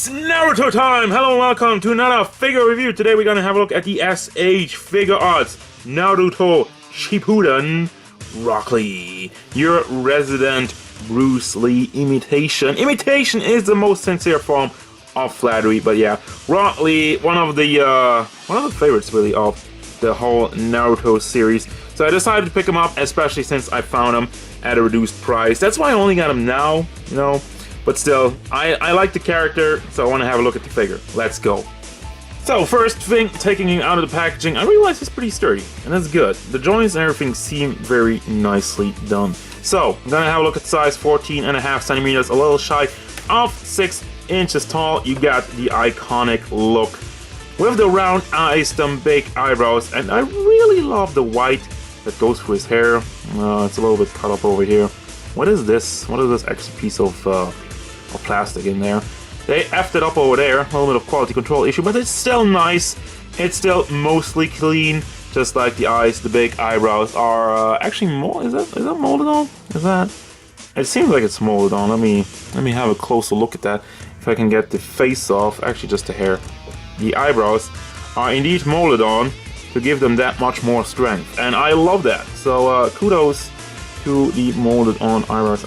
It's Naruto time! Hello and welcome to another figure review. Today we're gonna have a look at the SH Figuarts Naruto Shippuden Rock Lee, your resident Bruce Lee imitation. Imitation is the most sincere form of flattery, but yeah, Rock Lee, one of the favorites really of the whole Naruto series. So I decided to pick him up, especially since I found him at a reduced price. That's why I only got him now, you know. But still, I like the character, so I want to have a look at the figure. Let's go. So first thing, taking him out of the packaging, I realized he's pretty sturdy, and that's good. The joints and everything seem very nicely done. So, I'm gonna have a look at size 14.5 centimeters, a little shy of 6 inches tall. You got the iconic look with the round eyes, them big eyebrows, and I really love the white that goes through his hair. It's a little bit cut up over here. What is this? What is this extra piece of plastic in there? They effed it up over there. A little bit of quality control issue, but it's still nice. It's still mostly clean, just like the eyes. The big eyebrows are actually molded. Is that molded on? Is that? It seems like it's molded on. Let me have a closer look at that. If I can get the face off, actually just the hair. The eyebrows are indeed molded on to give them that much more strength, and I love that. So kudos to the molded on eyebrows.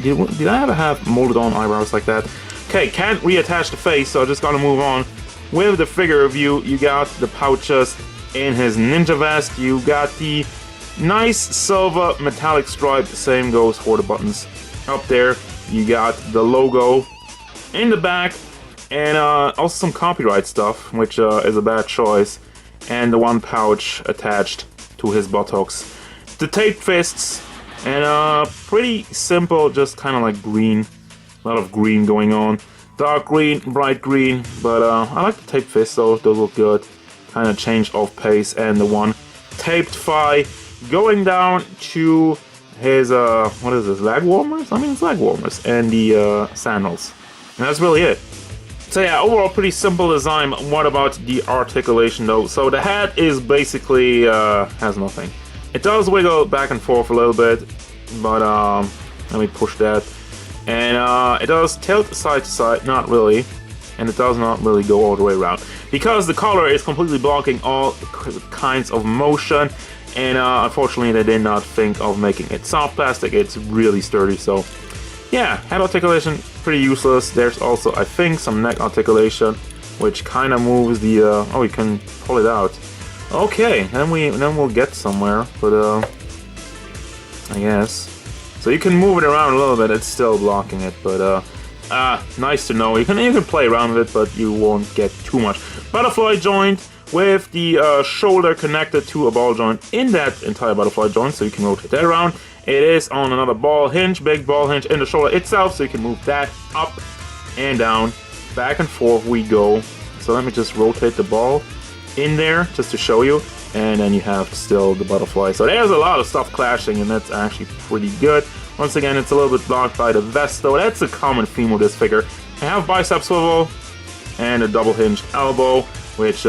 Did I ever have molded on eyebrows like that? Okay, can't reattach the face, so I just gotta move on. With the figure review, you got the pouches in his ninja vest. You got the nice silver metallic stripe. Same goes for the buttons. Up there, you got the logo in the back, and also some copyright stuff, which is a bad choice. And the one pouch attached to his buttocks. The taped fists, and pretty simple, just kind of like green. A lot of green going on. Dark green, bright green, but I like the taped fists though, those look good. Kind of change of pace, and the one taped thigh going down to his, what is this, leg warmers? I mean, it's leg warmers, and the sandals. And that's really it. So yeah, overall pretty simple design. What about the articulation though? So the head is basically, has nothing. It does wiggle back and forth a little bit, but let me push that. And it does tilt side to side, not really, and it does not really go all the way around. Because the collar is completely blocking all kinds of motion, and unfortunately they did not think of making it soft plastic. It's really sturdy, so yeah, head articulation, pretty useless. There's also, I think, some neck articulation, which kind of moves the, oh, you can pull it out. Okay, then we'll get somewhere, but I guess. So you can move it around a little bit, it's still blocking it, but nice to know. You can play around with it, but you won't get too much. Butterfly joint with the shoulder connected to a ball joint in that entire butterfly joint, so you can rotate that around. It is on another ball hinge, big ball hinge in the shoulder itself, so you can move that up and down, back and forth we go. So let me just rotate the ball in there just to show you, and then you have still the butterfly. So there's a lot of stuff clashing, and that's actually pretty good. Once again, it's a little bit blocked by the vest though. That's a common theme with this figure. I have bicep swivel and a double hinged elbow, which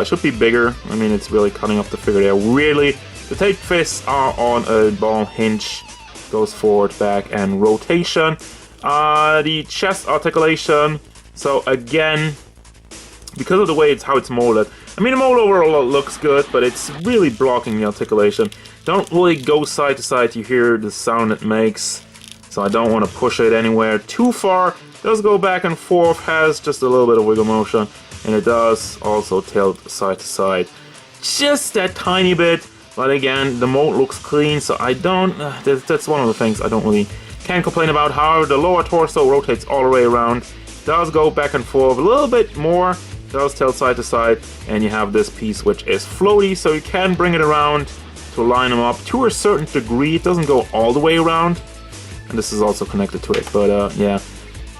should be bigger. I mean, it's really cutting up the figure there. Really, the taped fists are on a ball hinge, goes forward, back, and rotation. The chest articulation, so again, because of the way how it's molded, I mean, the mold overall looks good, but it's really blocking the articulation. Don't really go side to side. You hear the sound it makes, so I don't want to push it anywhere too far. It does go back and forth, has just a little bit of wiggle motion, and it does also tilt side to side. Just that tiny bit, but again, the mold looks clean, so I don't, that's one of the things I can't complain about. However, the lower torso rotates all the way around, does go back and forth a little bit more, does tilt side to side, and you have this piece which is floaty, so you can bring it around to line them up to a certain degree. It doesn't go all the way around, and this is also connected to it, but yeah,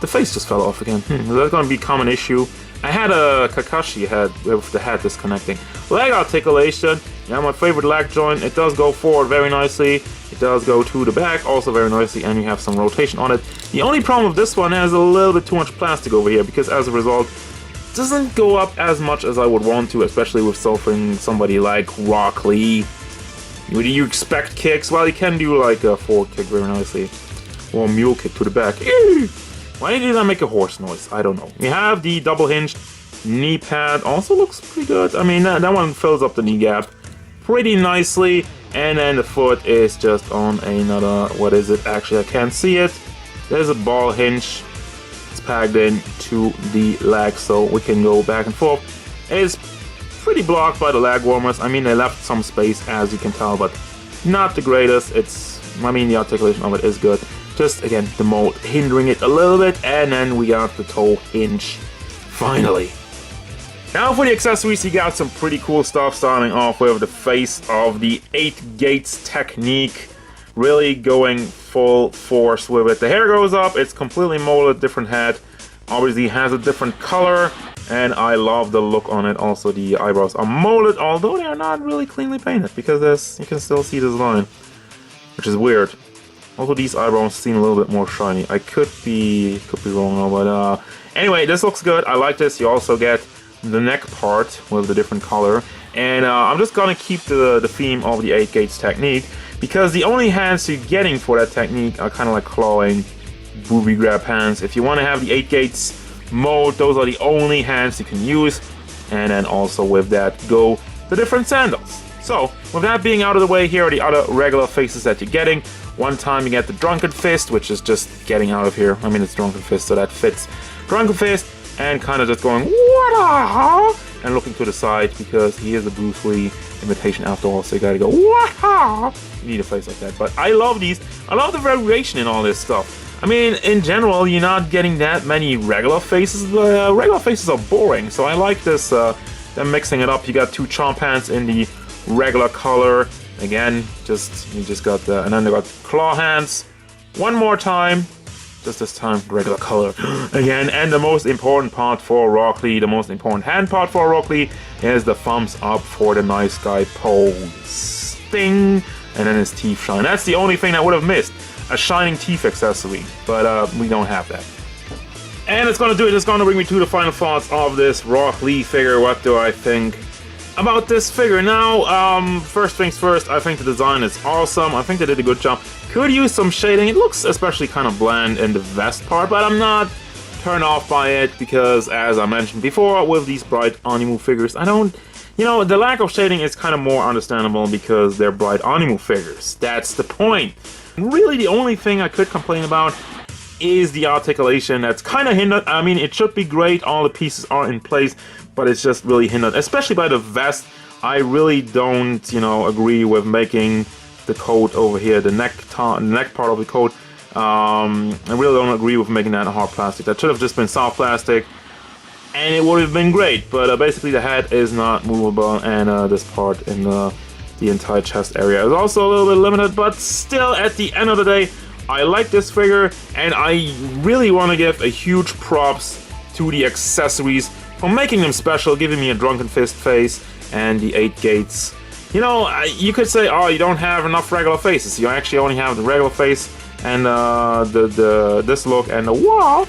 the face just fell off again. Is that going to be a common issue? I had a Kakashi head with the head disconnecting. Leg articulation, yeah, my favorite leg joint. It does go forward very nicely. It does go to the back also very nicely, and you have some rotation on it. The only problem with this one has a little bit too much plastic over here, because as a result, it doesn't go up as much as I would want to, especially with somebody like Rock Lee. Would you expect kicks? Well, you can do like a forward kick very nicely, or a mule kick to the back. Why did I make a horse noise? I don't know. We have the double hinged knee pad. Also looks pretty good. I mean, that one fills up the knee gap pretty nicely. And then the foot is just on another, what is it? Actually, I can't see it. There's a ball hinge. It's pegged in to the leg, so we can go back and forth. It's pretty blocked by the leg warmers. I mean, they left some space, as you can tell, but not the greatest. I mean, the articulation of it is good. Just, again, the mold hindering it a little bit, and then we got the toe hinge, finally. Now for the accessories, you got some pretty cool stuff, starting off with the face of the 8 gates technique. Really going full force with it. The hair goes up, it's completely molded, different head. Obviously has a different color, and I love the look on it. Also, the eyebrows are molded, although they are not really cleanly painted, because you can still see this line, which is weird. Also, these eyebrows seem a little bit more shiny. I could be wrong now, but anyway, this looks good. I like this. You also get the neck part with the different color, and I'm just gonna keep the theme of the 8 gates technique, because the only hands you're getting for that technique are kind of like clawing, booby grab hands. If you want to have the 8 gates mode, those are the only hands you can use, and then also with that go the different sandals. So with that being out of the way, here are the other regular faces that you're getting. One time you get the Drunken Fist, which is just getting out of here. I mean, it's Drunken Fist, so that fits. Drunken Fist, and kind of just going, what? And looking to the side, because he is a Bruce Lee imitation after all, so you gotta go, what? You need a face like that. But I love these. I love the variation in all this stuff. I mean, in general, you're not getting that many regular faces. Regular faces are boring, so I like this, them mixing it up. You got 2 chomp hands in the regular color. Again, you just got the, and then they got claw hands. One more time. Just this time, regular color again. And the most important part for Rock Lee, the most important hand part for Rock Lee, is the thumbs up for the nice guy pose. Ding! And then his teeth shine. That's the only thing I would have missed, a shining teeth accessory, but we don't have that. And it's gonna do it. It's gonna bring me to the final thoughts of this Rock Lee figure. What do I think about this figure? Now, first things first, I think the design is awesome. I think they did a good job. Could use some shading. It looks especially kind of bland in the vest part, but I'm not turned off by it, because as I mentioned before, with these bright Animu figures, I don't, the lack of shading is kind of more understandable because they're bright Animu figures. That's the point. Really, the only thing I could complain about is the articulation. That's kind of hindered. I mean, it should be great. All the pieces are in place, but it's just really hindered, especially by the vest. I really don't, agree with making the coat over here, the neck part of the coat. I really don't agree with making that a hard plastic. That should have just been soft plastic, and it would have been great. But basically, the head is not movable, and this part in the entire chest area is also a little bit limited. But still, at the end of the day, I like this figure, and I really want to give a huge props to the accessories for making them special, giving me a Drunken Fist face and the 8 gates. You could say, oh, you don't have enough regular faces. You actually only have the regular face and this look and the wall,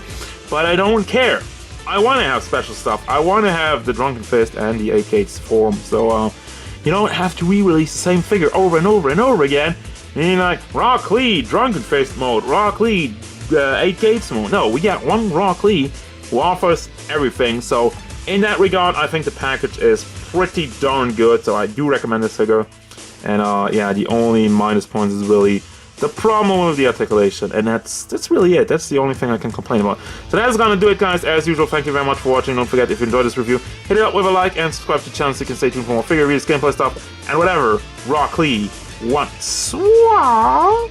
but I don't care. I want to have special stuff. I want to have the Drunken Fist and the 8 gates form, so you don't have to re-release the same figure over and over and over again. And you're like, Rock Lee, Drunken Fist mode, Rock Lee, 8 gates mode. No, we got one Rock Lee who offers everything, so in that regard, I think the package is pretty darn good, so I do recommend this figure. And yeah, the only minus points is really the problem with the articulation, and that's really it. That's the only thing I can complain about. So that's gonna do it, guys. As usual, thank you very much for watching. Don't forget, if you enjoyed this review, hit it up with a like and subscribe to the channel so you can stay tuned for more figure reviews, gameplay stuff, and whatever Rock Lee wants. Wow.